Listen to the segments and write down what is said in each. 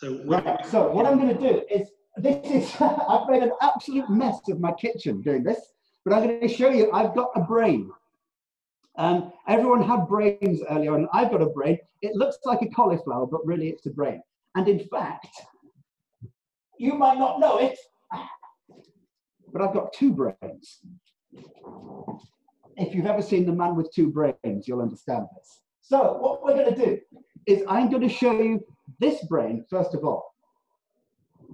So, right, so what I'm going to do is, I've made an absolute mess of my kitchen doing this, but I'm going to show you I've got a brain. Everyone had brains earlier, and I've got a brain. It looks like a cauliflower, but really it's a brain. And in fact, you might not know it, but I've got two brains. If you've ever seen The Man with Two Brains, you'll understand this. So what we're going to do is I'm going to show you this brain, first of all.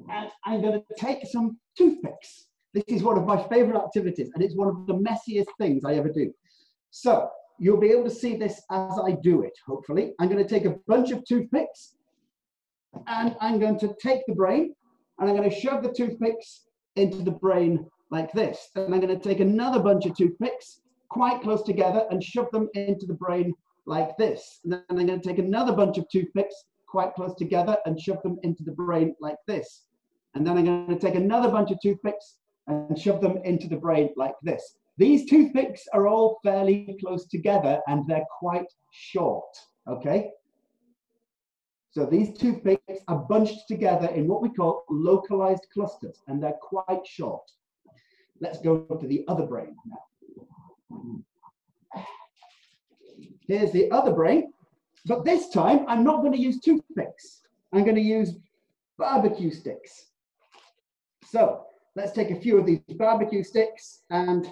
And I'm going to take some toothpicks. This is one of my favorite activities, and it's one of the messiest things I ever do. So you'll be able to see this as I do it, hopefully. I'm going to take a bunch of toothpicks, and I'm going to take the brain, and I'm going to shove the toothpicks into the brain like this. And I'm going to take another bunch of toothpicks quite close together and shove them into the brain like this. And then I'm going to take another bunch of toothpicks quite close together and shove them into the brain like this. And then I'm going to take another bunch of toothpicks and shove them into the brain like this. These toothpicks are all fairly close together and they're quite short, okay? So these toothpicks are bunched together in what we call localized clusters, and they're quite short. Let's go to the other brain now. Here's the other brain, but this time I'm not going to use toothpicks. I'm going to use barbecue sticks. So let's take a few of these barbecue sticks and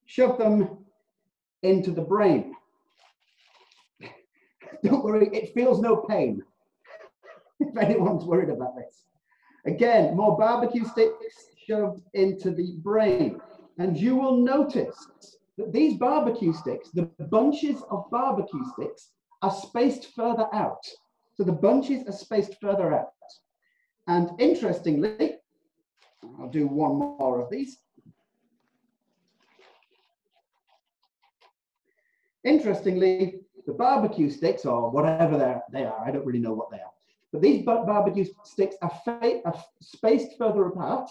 shove them into the brain. Don't worry, it feels no pain, if anyone's worried about this. Again, more barbecue sticks shoved into the brain. And you will notice that these barbecue sticks, the bunches of barbecue sticks, are spaced further out. So the bunches are spaced further out. And interestingly, I'll do one more of these. Interestingly, the barbecue sticks, or whatever they are, I don't really know what they are, but these barbecue sticks are spaced further apart,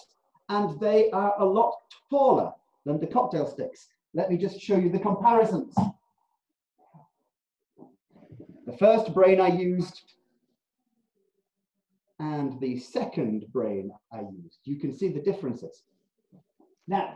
and they are a lot taller than the cocktail sticks. Let me just show you the comparisons. The first brain I used and the second brain I used. You can see the differences. Now,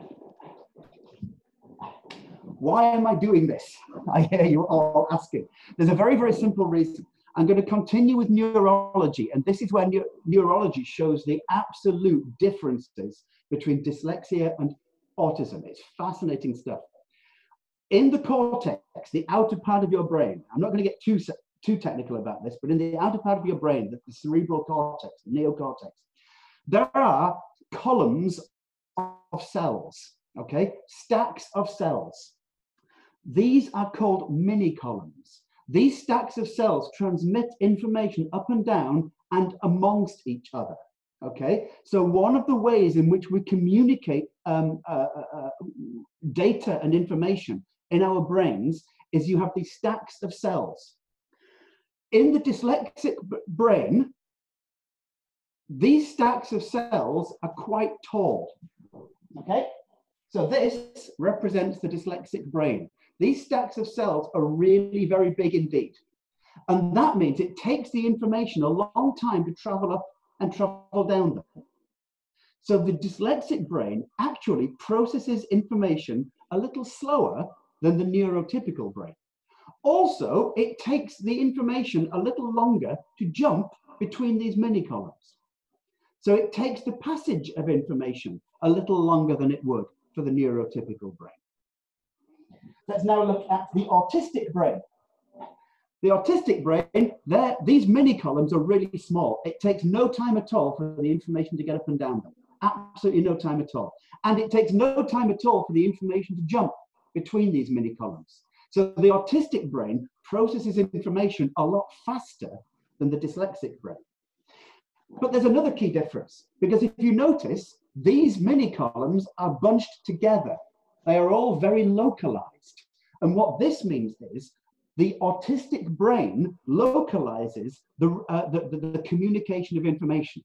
why am I doing this? I hear you all asking. There's a very, very simple reason. I'm going to continue with neurology, and this is where neurology shows the absolute differences between dyslexia and autism. It's fascinating stuff. In the cortex, the outer part of your brain, I'm not going to get too technical about this, but in the outer part of your brain, the cerebral cortex, neocortex, there are columns of cells, okay? Stacks of cells. These are called mini columns. These stacks of cells transmit information up and down and amongst each other, okay? So one of the ways in which we communicate data and information in our brains is you have these stacks of cells. In the dyslexic brain, these stacks of cells are quite tall, okay? So this represents the dyslexic brain. These stacks of cells are really very big indeed. And that means it takes the information a long time to travel up and travel down them. So the dyslexic brain actually processes information a little slower than the neurotypical brain. Also, it takes the information a little longer to jump between these mini columns. So it takes the passage of information a little longer than it would for the neurotypical brain. Let's now look at the autistic brain. The autistic brain, these mini columns are really small. It takes no time at all for the information to get up and down them. Absolutely no time at all. And it takes no time at all for the information to jump between these mini columns. So the autistic brain processes information a lot faster than the dyslexic brain. But there's another key difference, because if you notice, these mini columns are bunched together. They are all very localized. And what this means is the autistic brain localizes the communication of information.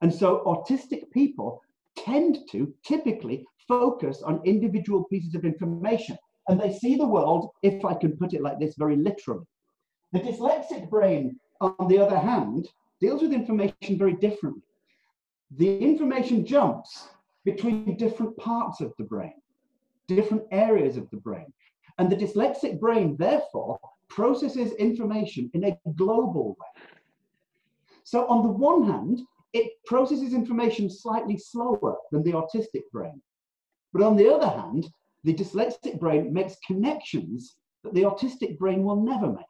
And so autistic people tend to typically focus on individual pieces of information, and they see the world, if I can put it like this, very literally. The dyslexic brain, on the other hand, deals with information very differently. The information jumps between different parts of the brain, different areas of the brain. And the dyslexic brain, therefore, processes information in a global way. So on the one hand, it processes information slightly slower than the autistic brain. But on the other hand, the dyslexic brain makes connections that the autistic brain will never make.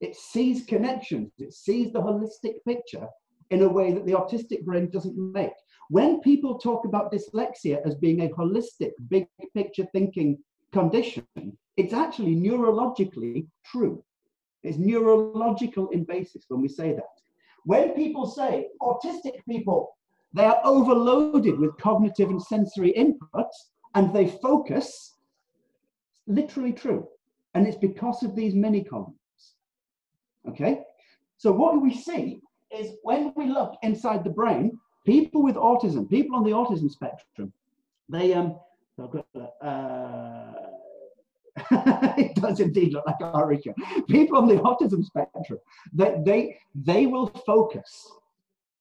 It sees connections, it sees the holistic picture in a way that the autistic brain doesn't make. When people talk about dyslexia as being a holistic, big picture thinking condition, it's actually neurologically true. It's neurological in basis when we say that. When people say autistic people, they are overloaded with cognitive and sensory inputs and they focus, literally true. And it's because of these mini cognitions. Okay? So what we see is when we look inside the brain, people with autism, people on the autism spectrum, they it does indeed look like a hurricane. People on the autism spectrum, they will focus,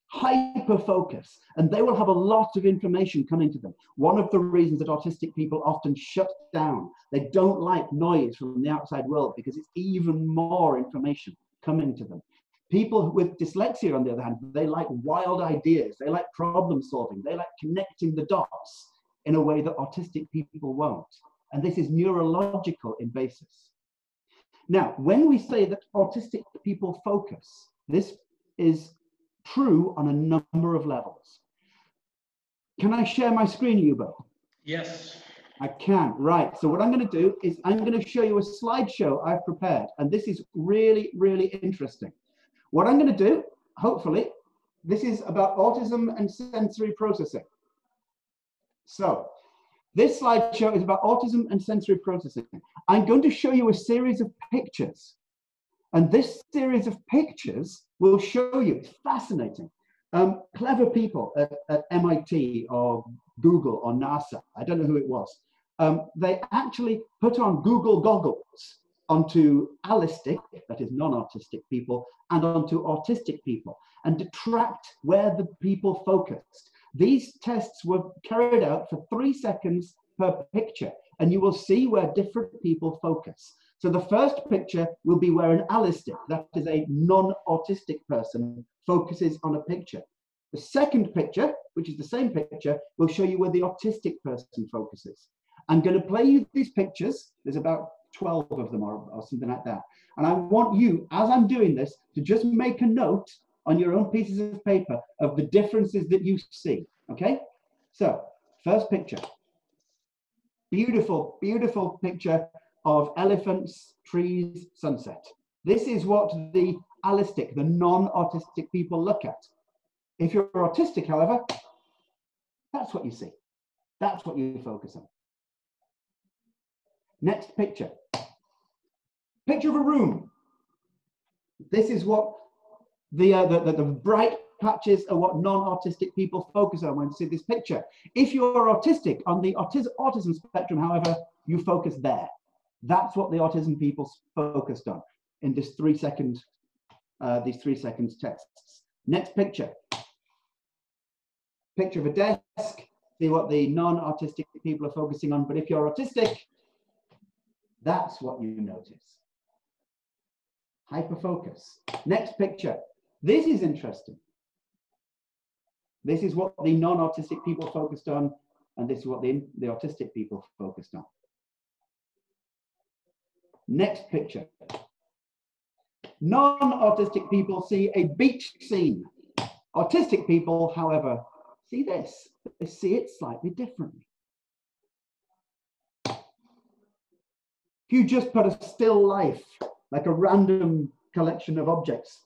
hyper focus, and they will have a lot of information coming to them. One of the reasons that autistic people often shut down, they don't like noise from the outside world because it's even more information coming to them. People with dyslexia, on the other hand, they like wild ideas, they like problem solving, they like connecting the dots in a way that autistic people won't. And this is neurological in basis. Now, when we say that autistic people focus, this is true on a number of levels. Can I share my screen, Yubo? Yes. I can, right. So what I'm going to do is I'm going to show you a slideshow I've prepared. And this is really, really interesting. What I'm going to do, hopefully, this is about autism and sensory processing. So this slideshow is about autism and sensory processing. I'm going to show you a series of pictures. And this series of pictures will show you, it's fascinating. Clever people at MIT or Google or NASA, I don't know who it was, they actually put on Google goggles onto allistic, that is non-autistic people, and onto autistic people, and to track where the people focused. These tests were carried out for 3 seconds per picture, and you will see where different people focus. So the first picture will be where an allistic, that is a non-autistic person, focuses on a picture. The second picture, which is the same picture, will show you where the autistic person focuses. I'm going to play you these pictures. There's about 12 of them or something like that. And I want you, as I'm doing this, to just make a note on your own pieces of paper of the differences that you see, okay? So, first picture. Beautiful, beautiful picture of elephants, trees, sunset. This is what the allistic, the non-autistic people look at. If you're autistic, however, that's what you see. That's what you focus on. Next picture. Picture of a room. This is what the bright patches are what non-autistic people focus on when you see this picture. If you're autistic on the autism spectrum, however, you focus there. That's what the autism people focused on in this 3 second, these 3 seconds tests. Next picture. Picture of a desk. See what the non-autistic people are focusing on. But if you're autistic, that's what you notice. Hyperfocus. Next picture. This is interesting. This is what the non-autistic people focused on, and this is what the autistic people focused on. Next picture. Non-autistic people see a beach scene. Autistic people, however, see this. They see it slightly differently. If you just put a still life, like a random collection of objects,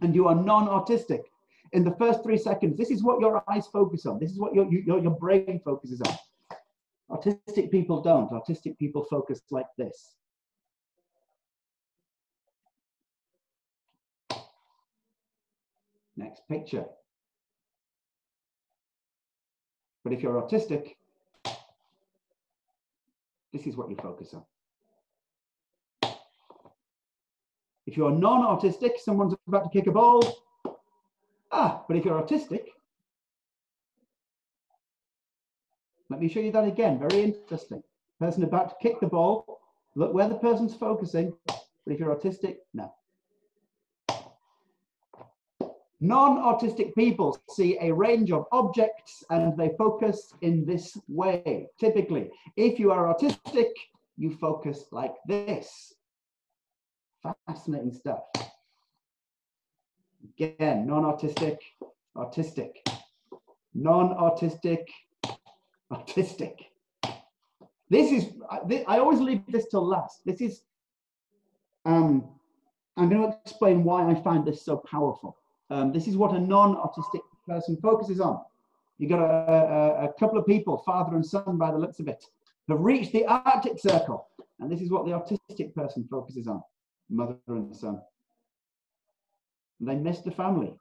and you are non-autistic, in the first 3 seconds, this is what your eyes focus on. This is what your brain focuses on. Autistic people don't. Autistic people focus like this. Next picture. But if you're autistic, this is what you focus on. If you're non-autistic, someone's about to kick a ball, But if you're autistic, let me show you that again. Very interesting. Person about to kick the ball. Look where the person's focusing. But if you're autistic, no. Non-autistic people see a range of objects and they focus in this way. Typically, if you are autistic, you focus like this. Fascinating stuff. Again, non-autistic, autistic. Non-autistic, autistic. This is, I always leave this till last. This is, I'm going to explain why I find this so powerful. This is what a non-autistic person focuses on. You've got a couple of people, father and son by the looks of it, have reached the Arctic Circle. And this is what the autistic person focuses on, mother and son. And they missed the family.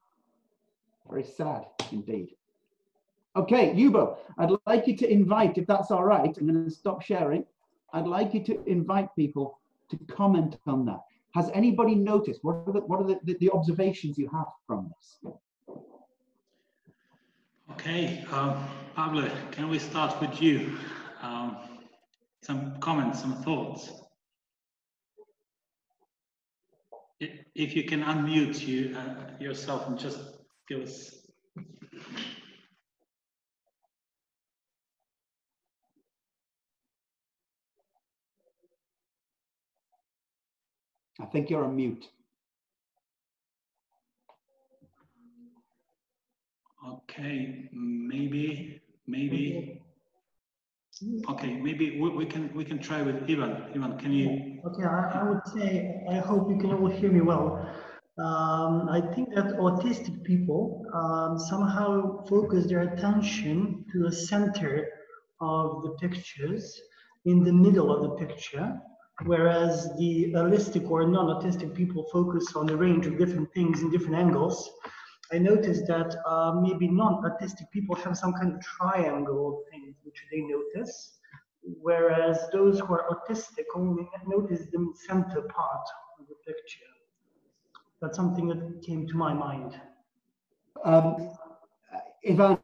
Very sad indeed. Okay, Yubo, I'd like you to invite, if that's all right, I'm going to stop sharing. I'd like you to invite people to comment on that. Has anybody noticed? What are the observations you have from this? Okay, Pablo, can we start with you? Some comments, some thoughts. If you can unmute yourself and just give us. I think you're on mute. Okay, maybe. Okay, maybe we can try with Ivan. Ivan, can you? Okay, I would say I hope you can all hear me well. I think that autistic people somehow focus their attention to the center of the pictures, in the middle of the picture, whereas the autistic or non-autistic people focus on a range of different things in different angles. I noticed that maybe non-autistic people have some kind of triangle thing which they notice, whereas those who are autistic only notice the center part of the picture. That's something that came to my mind. Ivan,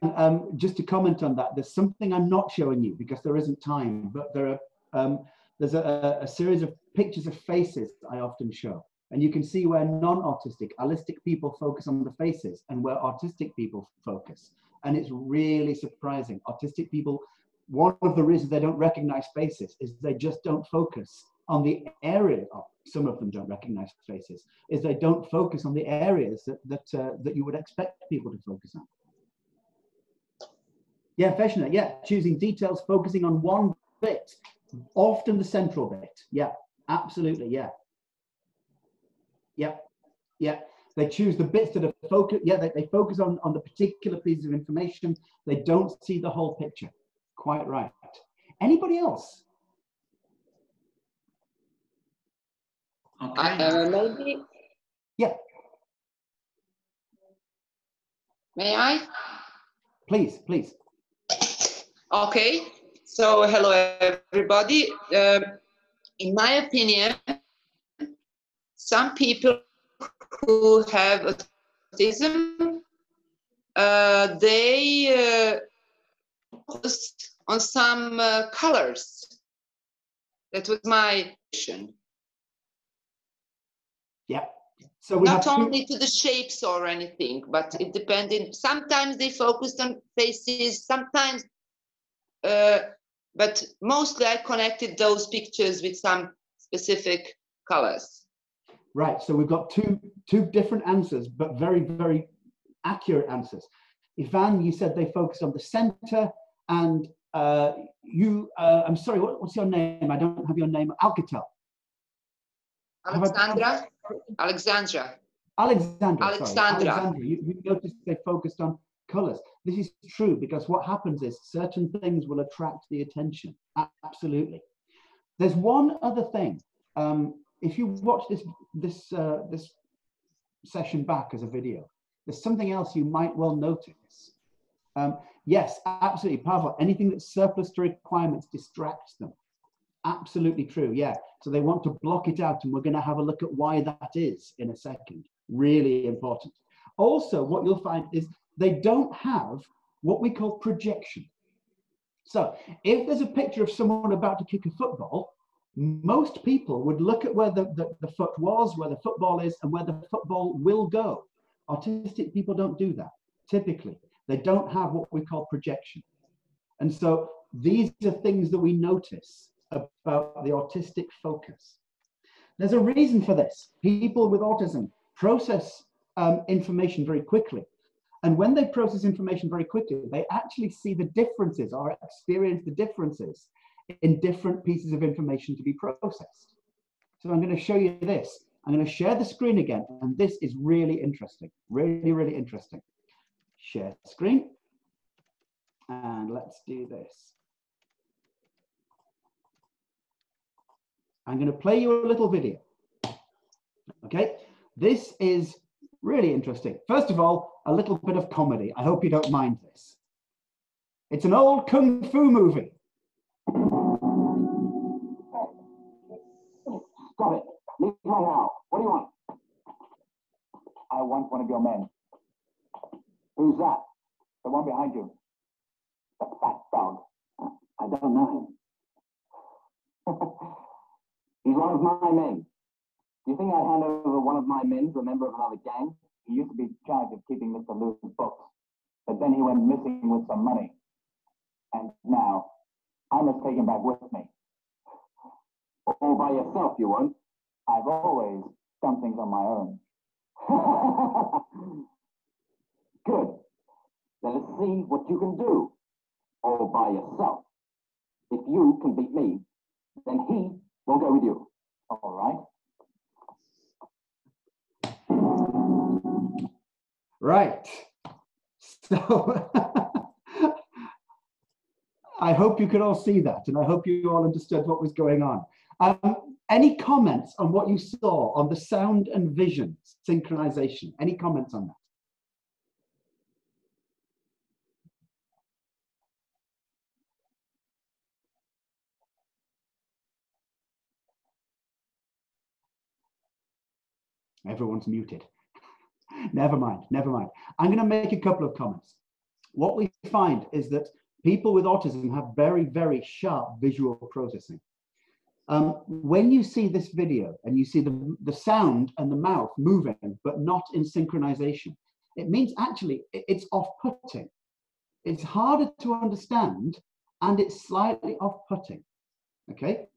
just to comment on that, there's something I'm not showing you because there isn't time, but there's a series of pictures of faces I often show. And you can see where non-autistic, allistic people focus on the faces and where autistic people focus. And it's really surprising. Autistic people, one of the reasons they don't recognize faces is they just don't focus on the area. Some of them don't recognize faces, is they don't focus on the areas that you would expect people to focus on. Yeah, Feshner, yeah, choosing details, focusing on one bit, often the central bit. Yeah, absolutely, yeah. Yeah, yeah. They choose the bits that are focus. Yeah, they focus on the particular pieces of information. They don't see the whole picture. Quite right. Anybody else? Okay. Maybe. Yeah. May I? Please, please. Okay. So hello everybody. In my opinion, some people who have autism, they focus on some colors. That was my vision. Yeah. So we not have only to the shapes or anything, but it depended. Sometimes they focused on faces, sometimes, but mostly I connected those pictures with some specific colors. Right, so we've got two different answers, but very, very accurate answers. Ivan, you said they focus on the center, and I'm sorry, what's your name? I don't have your name. Alcatel. Alexandra. Alexandra. You noticed they focused on colors. This is true because what happens is certain things will attract the attention. Absolutely. There's one other thing. If you watch this session back as a video, there's something else you might well notice. Yes, absolutely, Pavel. Anything that's surplus to requirements distracts them. Absolutely true. Yeah. So they want to block it out, and we're going to have a look at why that is in a second. Really important. Also, what you'll find is they don't have what we call projection. So if there's a picture of someone about to kick a football, most people would look at where the foot was, where the football is, and where the football will go. Autistic people don't do that. Typically, they don't have what we call projection. And so these are things that we notice about the autistic focus. There's a reason for this. People with autism process information very quickly. And when they process information very quickly, they actually see the differences or experience the differences in different pieces of information to be processed. So I'm going to show you this. I'm going to share the screen again. And this is really interesting. Really, really interesting. Share screen. And let's do this. I'm going to play you a little video. Okay, this is really interesting. First of all, a little bit of comedy. I hope you don't mind this. It's an old kung fu movie. Stop it. Leave me now. What do you want? I want one of your men. Who's that? The one behind you. The fat dog. I don't know him. He's one of my men. Do you think I'd hand over one of my men to a member of another gang? He used to be in charge of keeping Mr. Lewis' books, but then he went missing with some money. And now, I must take him back with me. All by yourself, you won't. I've always done things on my own. Good. Let us see what you can do. All by yourself. If you can beat me, then he will go with you. All right? Right. So I hope you could all see that, and I hope you all understood what was going on. Any comments on what you saw on the sound and vision synchronization? Any comments on that? Everyone's muted. Never mind, never mind. I'm going to make a couple of comments. What we find is that people with autism have very, very sharp visual processing. When you see this video and you see the sound and the mouth moving, but not in synchronization, it means actually it's off-putting. It's harder to understand and it's slightly off-putting, okay?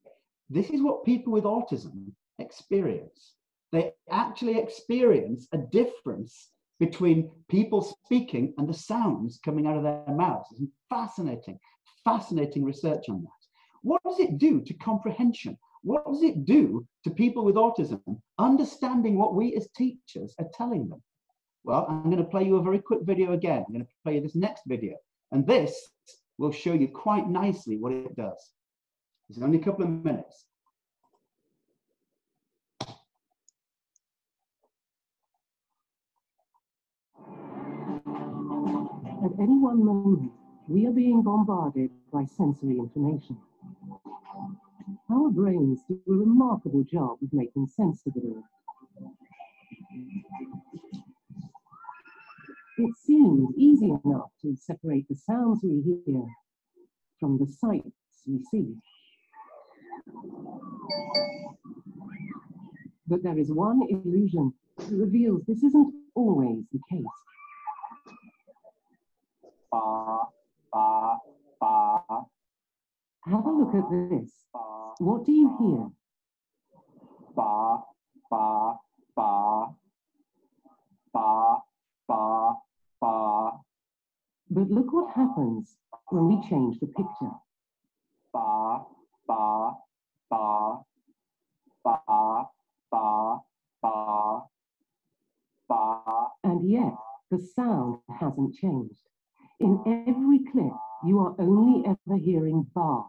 This is what people with autism experience. They actually experience a difference between people speaking and the sounds coming out of their mouths. It's fascinating, fascinating research on that. What does it do to comprehension? What does it do to people with autism understanding what we as teachers are telling them? Well, I'm going to play you a very quick video again. I'm going to play you this next video. And this will show you quite nicely what it does. It's only a couple of minutes. At any one moment, we are being bombarded by sensory information. Our brains do a remarkable job of making sense of it all. It seemed easy enough to separate the sounds we hear from the sights we see. But there is one illusion that reveals this isn't always the case. Have a look at this. What do you hear? Ba, ba, ba, ba, ba, ba. But look what happens when we change the picture. Ba, ba, ba, ba, ba, ba, ba. And yet, the sound hasn't changed. In every clip, you are only ever hearing bar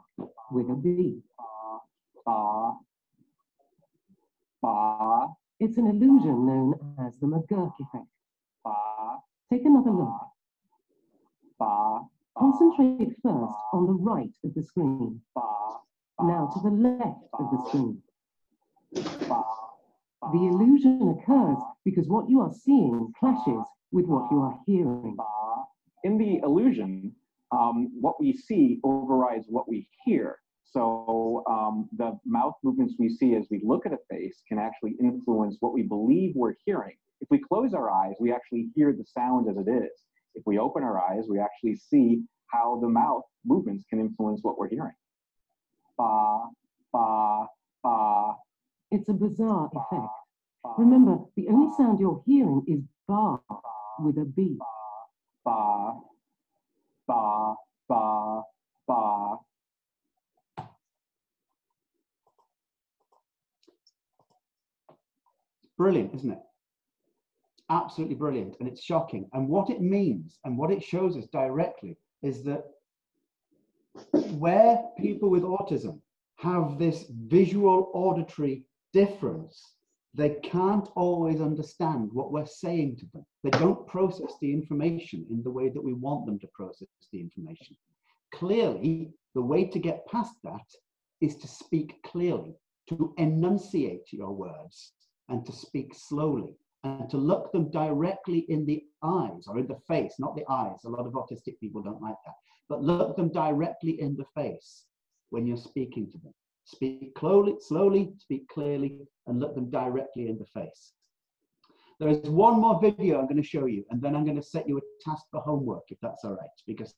with a B. Ba, ba, It's an illusion known as the McGurk effect. ba, Take another look. ba, Concentrate first on the right of the screen. ba, Now to the left of the screen. ba. The illusion occurs because what you are seeing clashes with what you are hearing. In the illusion, what we see overrides what we hear. So the mouth movements we see as we look at a face can actually influence what we believe we're hearing. If we close our eyes, we actually hear the sound as it is. If we open our eyes, we actually see how the mouth movements can influence what we're hearing. Ba, ba, ba. It's a bizarre effect. Remember, the only sound you're hearing is ba with a B. Ba, ba, ba, ba. Brilliant, isn't it? Absolutely brilliant, and it's shocking. And what it means and what it shows us directly is that where people with autism have this visual auditory difference, they can't always understand what we're saying to them. They don't process the information in the way that we want them to process the information. Clearly, the way to get past that is to speak clearly, to enunciate your words, and to speak slowly, and to look them directly in the eyes, or in the face, not the eyes. A lot of autistic people don't like that. But look them directly in the face when you're speaking to them. Speak slowly, speak clearly, and look them directly in the face. There is one more video I'm going to show you, and then I'm going to set you a task for homework, if that's all right. Because,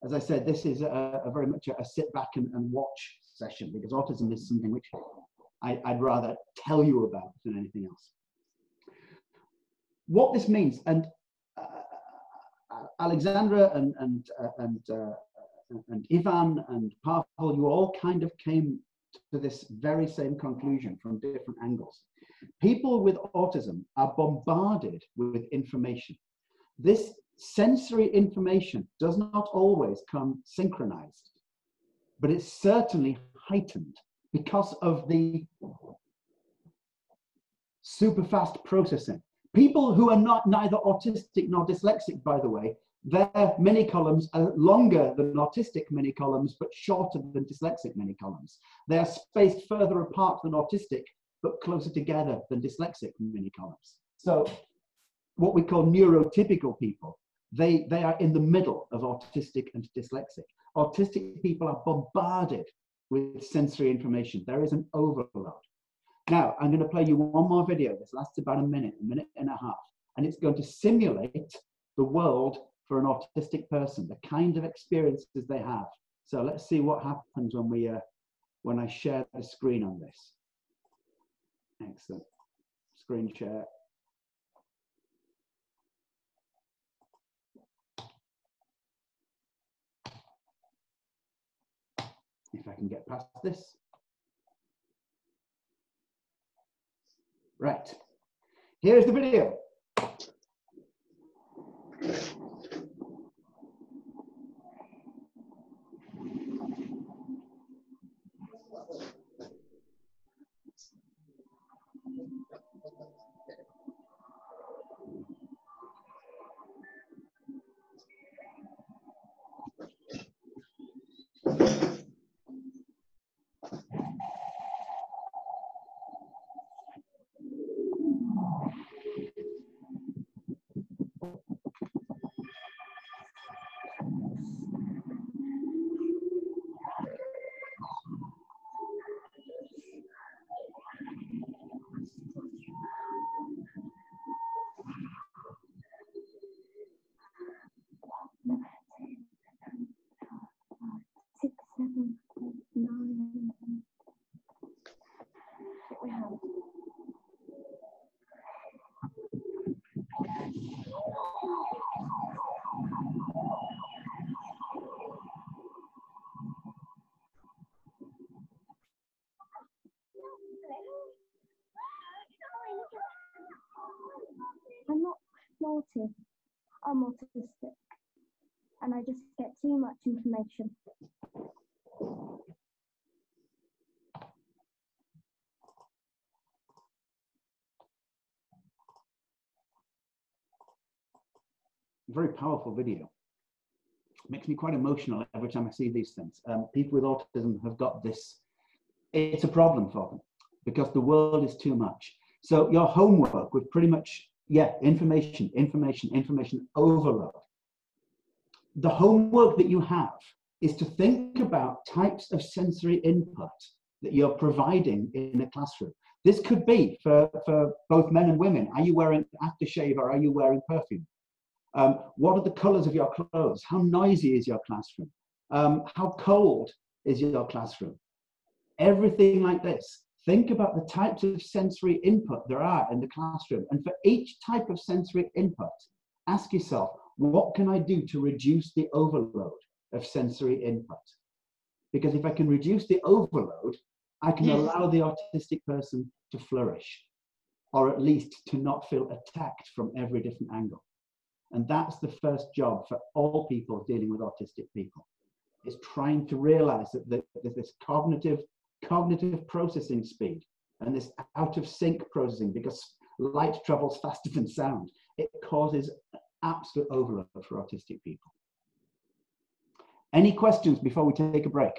as I said, this is a very much a sit back and watch session, because autism is something which I'd rather tell you about than anything else. What this means, and Alexandra and Ivan and Pavel, you all kind of came to this very same conclusion from different angles. People with autism are bombarded with information. This sensory information does not always come synchronized, but it's certainly heightened because of the super fast processing. People who are neither autistic nor dyslexic, by the way, their mini columns are longer than autistic mini columns, but shorter than dyslexic mini columns. They are spaced further apart than autistic, but closer together than dyslexic mini columns. So what we call neurotypical people, they are in the middle of autistic and dyslexic. Autistic people are bombarded with sensory information. There is an overload. Now, I'm going to play you one more video. This lasts about a minute and a half, and it's going to simulate the world for an autistic person, the kind of experiences they have. So let's see what happens when I share the screen on this. Excellent. Screen share. If I can get past this. Right. Here's the video. I'm not naughty, I'm autistic, and I just get too much information. Very powerful video. Makes me quite emotional every time I see these things. People with autism have got this. It's a problem for them because the world is too much. So your homework, we've pretty much Yeah, information overload. The homework that you have is to think about types of sensory input that you're providing in a classroom. This could be for both men and women. Are you wearing aftershave or are you wearing perfume? What are the colors of your clothes? How noisy is your classroom? How cold is your classroom? Everything like this. Think about the types of sensory input there are in the classroom. And for each type of sensory input, ask yourself, what can I do to reduce the overload of sensory input? Because if I can reduce the overload, I can allow the autistic person to flourish, or at least to not feel attacked from every different angle. And that's the first job for all people dealing with autistic people, is trying to realize that there's this cognitive processing speed and this out of sync processing, because light travels faster than sound. It causes absolute overload for autistic people. Any questions before we take a break?